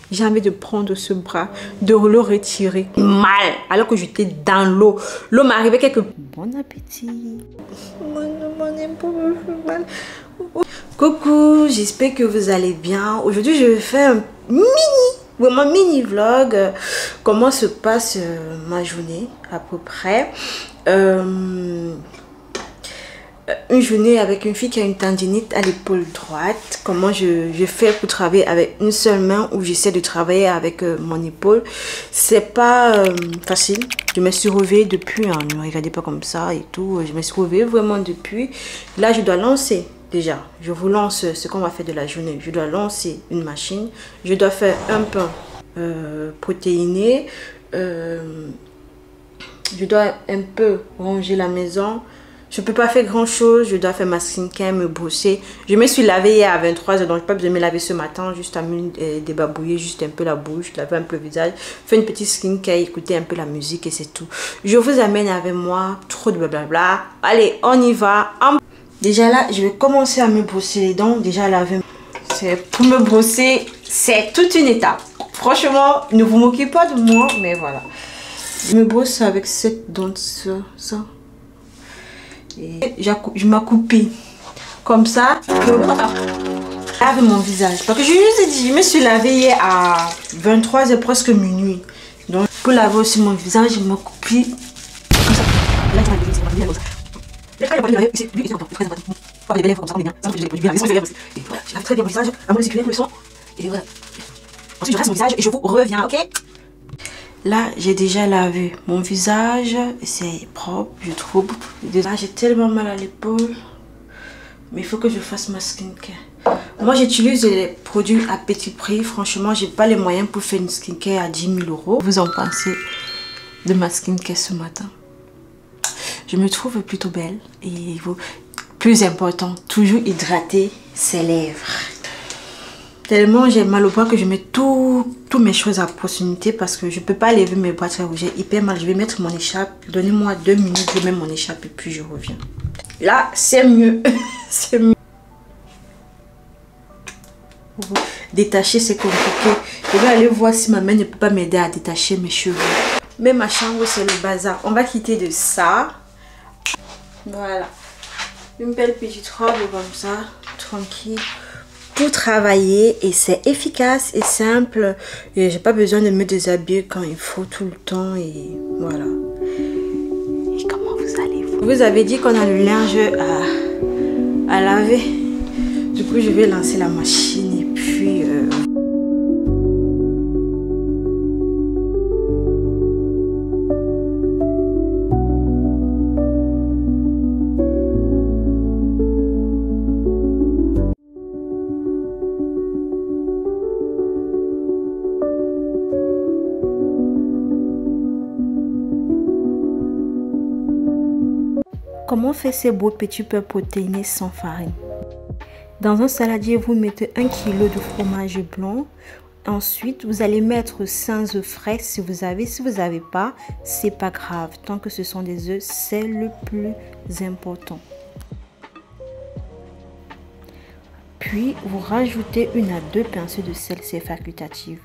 J'ai envie de prendre ce bras, de le retirer mal, alors que j'étais dans l'eau. L'eau m'arrivait quelque... Bon appétit. Mon épaule fait mal. Coucou, j'espère que vous allez bien. Aujourd'hui, je vais faire un vraiment mini vlog. Comment se passe ma journée à peu près. Une journée avec une fille qui a une tendinite à l'épaule droite. Comment je fais pour travailler avec une seule main ou j'essaie de travailler avec mon épaule. C'est pas facile. Je me suis réveillée depuis, hein, ne regardez pas comme ça et tout. Je me suis réveillée vraiment depuis. Là, je dois lancer déjà. Je vous lance ce qu'on va faire de la journée. Je dois lancer une machine. Je dois faire un pain protéiné. Je dois un peu ranger la maison. Je peux pas faire grand chose, je dois faire ma skincare, me brosser. Je me suis lavée hier à 23 h, donc je n'ai pas besoin de me laver ce matin, juste à me débarbouiller juste un peu la bouche, laver un peu le visage, faire une petite skincare, écouter un peu la musique et c'est tout. Je vous amène avec moi, trop de blablabla. Allez, on y va. Déjà là, je vais commencer à me brosser les dents, déjà laver. Pour me brosser, c'est toute une étape. Franchement, ne vous moquez pas de moi, mais voilà. Je me brosse avec cette dent, ça. Et je m'accroupis comme ça. Je lave mon visage. Parce que je vous ai dit, je me suis lavée hier à 23 h, presque minuit. Donc, pour laver aussi mon visage, je m'accroupis comme ça. Je lave très bien mon visage, à mon circulaire le sang. Et voilà. Ensuite, je reste mon visage et je vous reviens, ok? Là, j'ai déjà lavé mon visage. C'est propre, je trouve. Déjà, j'ai tellement mal à l'épaule. Mais il faut que je fasse ma skincare. Moi, j'utilise les produits à petit prix. Franchement, j'ai pas les moyens pour faire une skincare à 10 000 €. Vous en pensez de ma skincare ce matin? Je me trouve plutôt belle. Et plus important, toujours hydrater ses lèvres. Tellement j'ai mal au bras que je mets toutes mes choses à proximité parce que je peux pas lever mes bras très rouges. J'ai hyper mal. Je vais mettre mon écharpe. Donnez-moi 2 minutes, je mets mon écharpe et puis je reviens. Là, c'est mieux. C'est mieux. Détacher, c'est compliqué. Je vais aller voir si ma main ne peut pas m'aider à détacher mes cheveux. Mais ma chambre, c'est le bazar. On va quitter de ça. Voilà. Une belle petite robe comme ça, tranquille. Pour travailler et c'est efficace et simple et j'ai pas besoin de me déshabiller quand il faut tout le temps et voilà. Et comment vous allez vous? Vous avez dit qu'on a le linge à laver. Du coup je vais lancer la machine et puis comment faire ces beaux petits pains protéinés sans farine? Dans un saladier, vous mettez 1 kg de fromage blanc. Ensuite, vous allez mettre 5 œufs frais si vous avez. Si vous n'avez pas, c'est pas grave. Tant que ce sont des œufs, c'est le plus important. Puis, vous rajoutez 1 à 2 pincées de sel, c'est facultatif.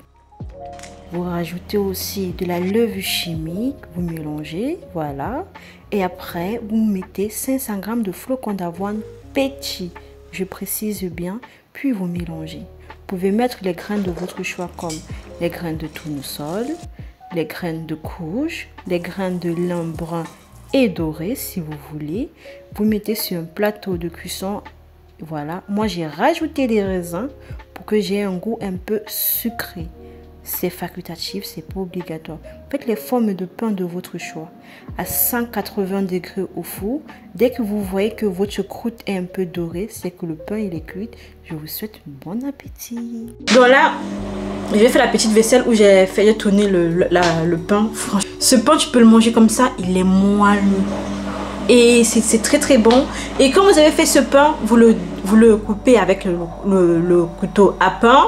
Vous rajoutez aussi de la levure chimique, vous mélangez, voilà. Et après, vous mettez 500 g de flocons d'avoine petits, je précise bien, puis vous mélangez. Vous pouvez mettre les graines de votre choix comme les graines de tournesol, les graines de courge, les graines de lin brun et doré si vous voulez. Vous mettez sur un plateau de cuisson, voilà. Moi, j'ai rajouté des raisins pour que j'ai un goût un peu sucré. C'est facultatif, c'est pas obligatoire. Faites les formes de pain de votre choix à 180 degrés au four. Dès que vous voyez que votre croûte est un peu dorée, c'est que le pain il est cuit. Je vous souhaite bon appétit. Donc là, je vais faire la petite vaisselle où j'ai fait tourner le pain. Franchement, ce pain tu peux le manger comme ça, il est moelleux. et c'est très très bon. Et quand vous avez fait ce pain, vous le coupez avec le couteau à pain,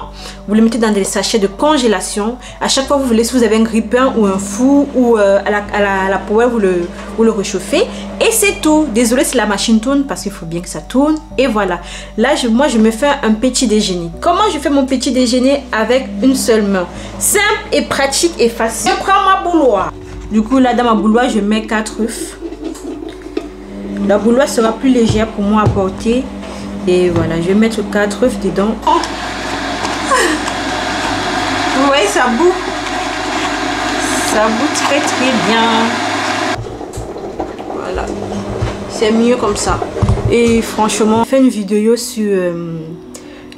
vous le mettez dans des sachets de congélation. À chaque fois vous voulez, si vous avez un grille-pain ou un four ou à la poêle, vous le réchauffez et c'est tout. Désolé si la machine tourne parce qu'il faut bien que ça tourne. Et voilà, là moi je me fais un petit déjeuner. Comment je fais mon petit déjeuner avec une seule main? Simple et pratique et facile. Je prends ma bouilloire. Du coup là dans ma bouilloire je mets 4 œufs. La bouilloire sera plus légère pour moi à porter. Et voilà, je vais mettre 4 œufs dedans. Oh. Vous voyez, ça bout. Ça bout très très bien. Voilà. C'est mieux comme ça. Et franchement, je fais une vidéo sur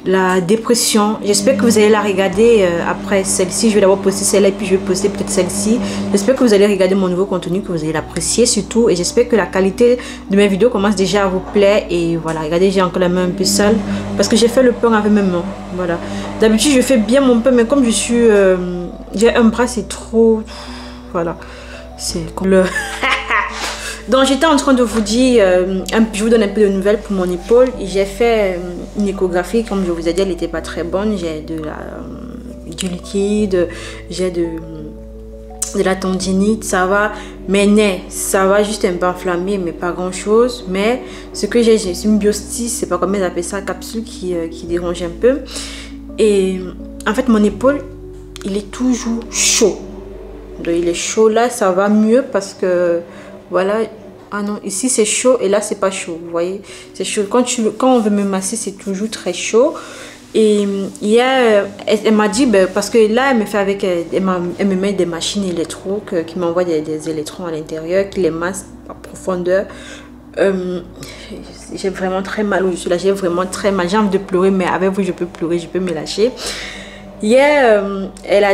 la dépression. J'espère que vous allez la regarder après celle-ci. Je vais d'abord poster celle-là et puis je vais poster peut-être celle-ci. J'espère que vous allez regarder mon nouveau contenu, que vous allez l'apprécier surtout. Et j'espère que la qualité de mes vidéos commence déjà à vous plaire. Et voilà, regardez, j'ai encore la main un peu sale parce que j'ai fait le pain avec mes mains. Voilà. D'habitude, je fais bien mon pain, mais comme je suis... j'ai un bras, c'est trop... Voilà. C'est comme le... Donc j'étais en train de vous dire, je vous donne un peu de nouvelles pour mon épaule. J'ai fait une échographie, comme je vous ai dit, elle n'était pas très bonne. J'ai du liquide, j'ai de la tendinite, ça va. Mais ça va juste un peu enflammé, mais pas grand chose. Mais ce que j'ai une biostise, c'est pas comment ils appellent ça, capsule qui dérange un peu. Et en fait mon épaule, il est toujours chaud. Donc il est chaud là, ça va mieux parce que voilà. Ah non, ici c'est chaud et là c'est pas chaud, vous voyez, c'est chaud. Quand on veut me masser, c'est toujours très chaud. Et hier, elle m'a dit, parce que là, elle me fait avec, elle me met des machines électro qui m'envoient des électrons à l'intérieur, qui les massent à profondeur. J'ai vraiment très mal où je suis là, j'ai vraiment très mal, j'ai envie de pleurer, mais avec vous je peux pleurer, je peux me lâcher. Hier, elle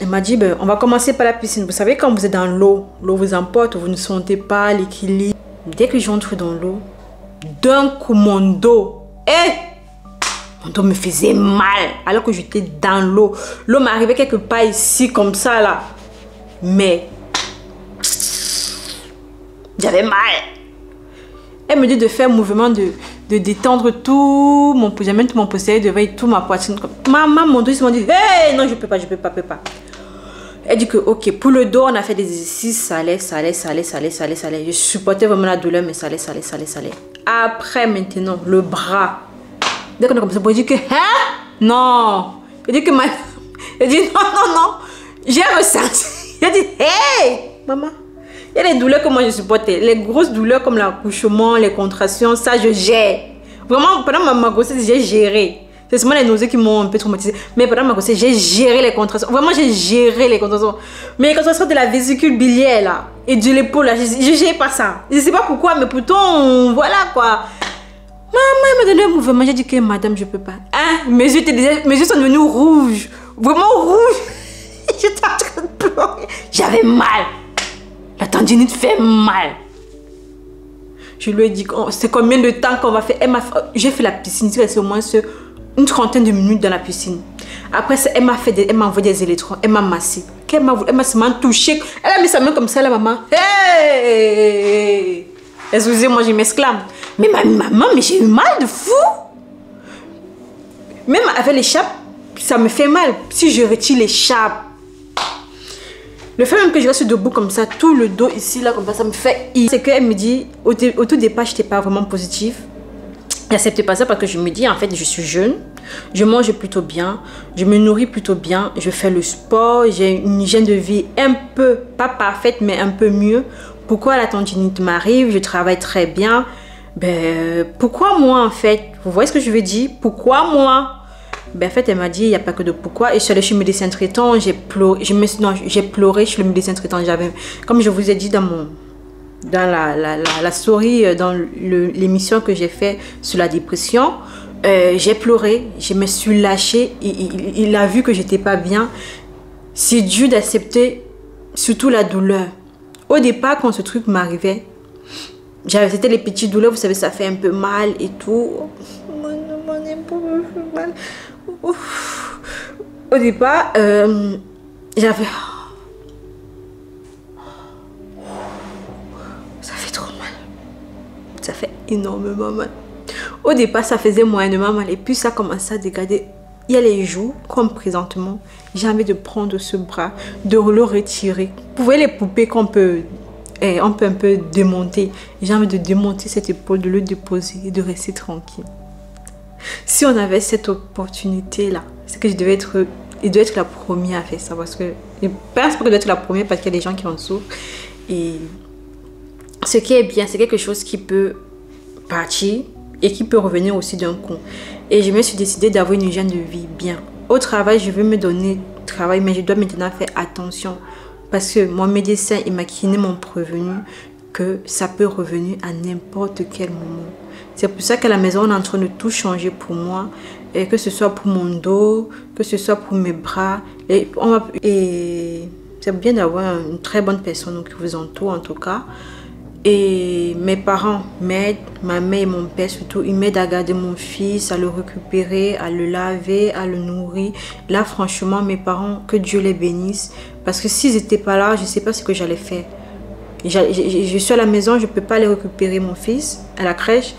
m'a dit, on va commencer par la piscine. Vous savez, quand vous êtes dans l'eau vous emporte, vous ne sentez pas l'équilibre. Dès que j'entre dans l'eau, d'un coup, mon dos me faisait mal. Alors que j'étais dans l'eau. L'eau m'arrivait quelque part ici, comme ça, là. Mais, j'avais mal. Elle me dit de faire un mouvement de détendre tout mon posterieur devant et tout ma poitrine. Maman, mon dos, ils m'ont dit, hey, non, je peux pas. Elle dit que, ok, pour le dos, on a fait des exercices, ça allait. Je supportais vraiment la douleur, mais ça allait. Après, maintenant, le bras. Dès qu'on a commencé, elle dit que, hein? Non. Elle dit que, elle dit, non. J'ai ressenti. Elle dit, hey, maman. Il y a les douleurs que moi je supportais. Les grosses douleurs comme l'accouchement, les contractions, ça je gère. Vraiment, pendant ma grossesse, j'ai géré. C'est seulement les nausées qui m'ont un peu traumatisée. Mais pendant ma grossesse, j'ai géré les contractions. Vraiment, j'ai géré les contractions. Mais les contractions de la vésicule biliaire là, et de l'épaule là, je gère pas ça. Je sais pas pourquoi, mais pourtant, voilà quoi. Maman m'a donné un mouvement. J'ai dit que madame, je peux pas. Hein? Mes yeux sont devenus rouges. Vraiment rouges. J'étais en train de pleurer. J'avais mal. La tendinite fait mal. Je lui ai dit, c'est combien de temps qu'on va faire? J'ai fait la piscine, c'est au moins une trentaine de minutes dans la piscine. Après ça, elle m'a envoyé des électrons, elle m'a massé. Elle m'a seulement touché. Elle a mis sa main comme ça, la maman. Hey! Excusez-moi, je m'exclame. Mais maman, mais j'ai eu mal de fou. Même avec l'écharpe, ça me fait mal. Si je retire l'écharpe, le fait même que je reste debout comme ça, tout le dos ici, là, comme ça me fait... C'est qu'elle me dit, au tout départ, je n'étais pas vraiment positive. J'acceptais pas ça parce que je me dis, en fait, je suis jeune, je mange plutôt bien, je me nourris plutôt bien, je fais le sport, j'ai une hygiène de vie un peu, pas parfaite, mais un peu mieux. Pourquoi la tendinite m'arrive? Je travaille très bien. Pourquoi moi, en fait? Vous voyez ce que je veux dire? Pourquoi moi? En fait, elle m'a dit, il n'y a pas que de pourquoi. Et je suis allée chez le médecin traitant, j'ai pleuré chez le médecin traitant. Comme je vous ai dit dans la story, dans l'émission que j'ai fait sur la dépression, j'ai pleuré, je me suis lâchée. Il a vu que j'étais pas bien. C'est dur d'accepter surtout la douleur. Au départ, quand ce truc m'arrivait, c'était les petites douleurs, vous savez, ça fait un peu mal et tout. Mon épaule me fait mal. Ouf. Au départ, j'avais... Ça fait trop mal. énormément mal. Au départ, ça faisait moyennement mal et puis ça commençait à dégrader. Il y a les joues, comme présentement. J'ai envie de prendre ce bras, de le retirer. Vous voyez les poupées qu'on peut, on peut un peu démonter. J'ai envie de démonter cette épaule, de le déposer et de rester tranquille. Si on avait cette opportunité-là, c'est que je devais être, il doit être la première à faire ça. Parce que, je pense que je dois être la première parce qu'il y a des gens qui en souffrent. Et ce qui est bien, c'est quelque chose qui peut partir et qui peut revenir aussi d'un coup. Et je me suis décidée d'avoir une hygiène de vie bien. Au travail, je veux me donner travail, mais je dois maintenant faire attention. Parce que mon médecin et ma kiné m'ont prévenu que ça peut revenir à n'importe quel moment. C'est pour ça qu'à la maison, on est en train de tout changer pour moi. Et que ce soit pour mon dos, que ce soit pour mes bras. Et c'est bien d'avoir une très bonne personne qui vous entoure en tout cas. Et mes parents m'aident, ma mère et mon père surtout, ils m'aident à garder mon fils, à le récupérer, à le laver, à le nourrir. Là, franchement, mes parents, que Dieu les bénisse. Parce que s'ils n'étaient pas là, je ne sais pas ce que j'allais faire. Je suis à la maison, je ne peux pas aller récupérer mon fils à la crèche.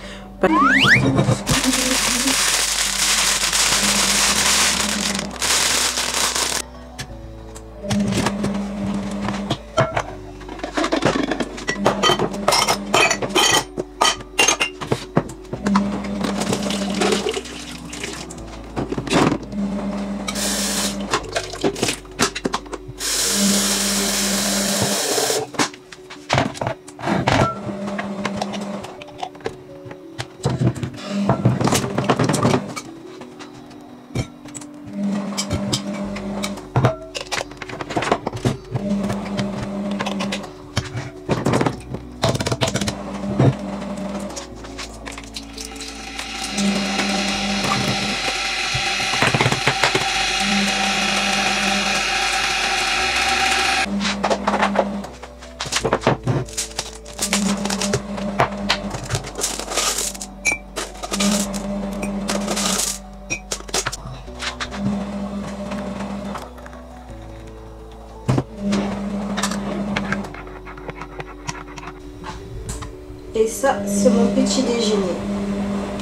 Et ça, c'est mon petit déjeuner.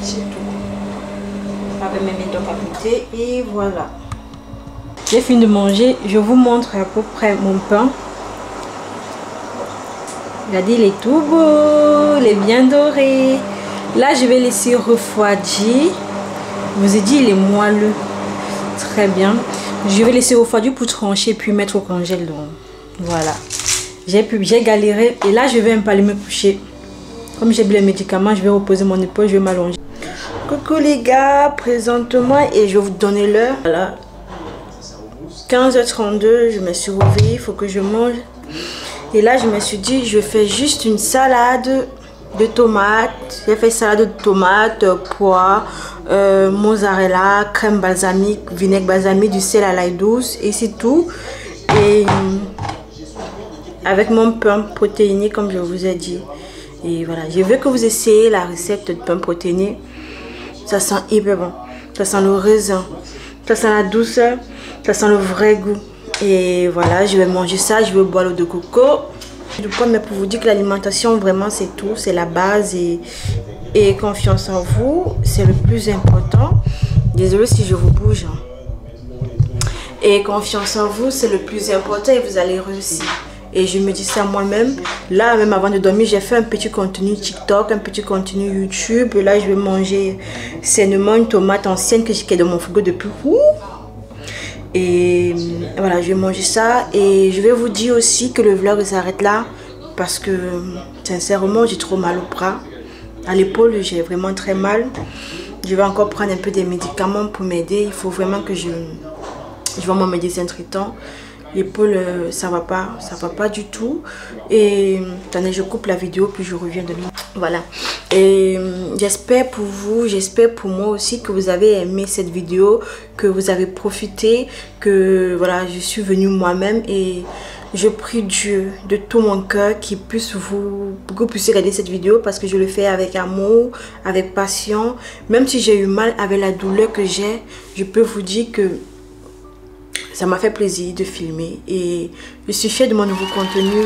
C'est tout. Avec mes médocs à côté. Et voilà. J'ai fini de manger. Je vous montre à peu près mon pain. Regardez, il est tout beau. Il est bien doré. Là, je vais laisser refroidir. Je vous ai dit, il est moelleux. Très bien. Je vais laisser refroidir pour trancher puis mettre au congèle. Donc, voilà. J'ai galéré. Et là, je vais un peu aller me coucher. Comme j'ai bu les médicaments, je vais reposer mon épaule, je vais m'allonger. Coucou les gars, présentement, et je vais vous donner l'heure. Voilà. 15h32, je me suis réveillée, il faut que je mange. Et là, je me suis dit, je fais juste une salade de tomates. J'ai fait salade de tomates, pois, mozzarella, crème balsamique, vinaigre balsamique, du sel à l'ail douce, et c'est tout. Et avec mon pain protéiné, comme je vous ai dit. Et voilà, je veux que vous essayiez la recette de pain protéiné. Ça sent hyper bon. Ça sent le raisin. Ça sent la douceur. Ça sent le vrai goût. Et voilà, je vais manger ça. Je vais boire l'eau de coco. Mais pour vous dire que l'alimentation, vraiment, c'est tout. C'est la base. Et confiance en vous, c'est le plus important. Désolée si je vous bouge. Et confiance en vous, c'est le plus important et vous allez réussir. Et je me dis ça moi-même. Là, même avant de dormir, j'ai fait un petit contenu TikTok, un petit contenu YouTube. Là, je vais manger sainement une tomate ancienne qui est dans mon frigo depuis. Et voilà, je vais manger ça. Et je vais vous dire aussi que le vlog s'arrête là. Parce que, sincèrement, j'ai trop mal au bras. À l'épaule, j'ai vraiment très mal. Je vais encore prendre un peu des médicaments pour m'aider. Il faut vraiment que je vois mon médecin traitant. L'épaule, ça va pas du tout. Et attendez, je coupe la vidéo puis je reviens de nuit. Voilà. Et j'espère pour vous, j'espère pour moi aussi que vous avez aimé cette vidéo, que vous avez profité, que voilà, je suis venue moi-même et je prie Dieu de tout mon cœur qu'il puisse que vous puissiez regarder cette vidéo parce que je le fais avec amour, avec passion. Même si j'ai eu mal avec la douleur que j'ai, je peux vous dire que ça m'a fait plaisir de filmer et je suis fière de mon nouveau contenu.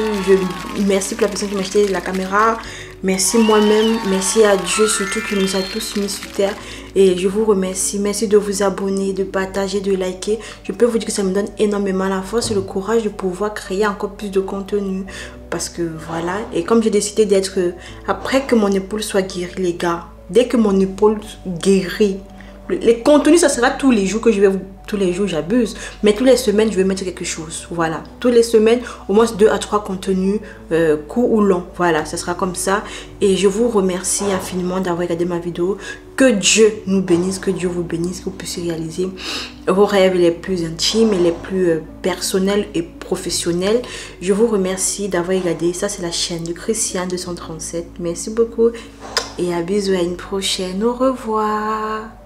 Merci pour la personne qui m'a acheté la caméra. Merci moi-même, merci à Dieu surtout qui nous a tous mis sur terre. Et je vous remercie. Merci de vous abonner, de partager, de liker. Je peux vous dire que ça me donne énormément la force et le courage de pouvoir créer encore plus de contenu. Parce que voilà, et comme j'ai décidé d'être... Après que mon épaule soit guérie, les gars, dès que mon épaule guérit, les contenus, ça sera tous les jours que je vais vous... Tous les jours, j'abuse. Mais tous les semaines, je vais mettre quelque chose. Voilà. Tous les semaines, au moins 2 à 3 contenus, courts ou longs. Voilà, ça sera comme ça. Et je vous remercie infiniment d'avoir regardé ma vidéo. Que Dieu nous bénisse, que Dieu vous bénisse, que vous puissiez réaliser vos rêves les plus intimes et les plus personnels et professionnels. Je vous remercie d'avoir regardé. Ça, c'est la chaîne de Christiane 237. Merci beaucoup. Et à bisous, à une prochaine. Au revoir.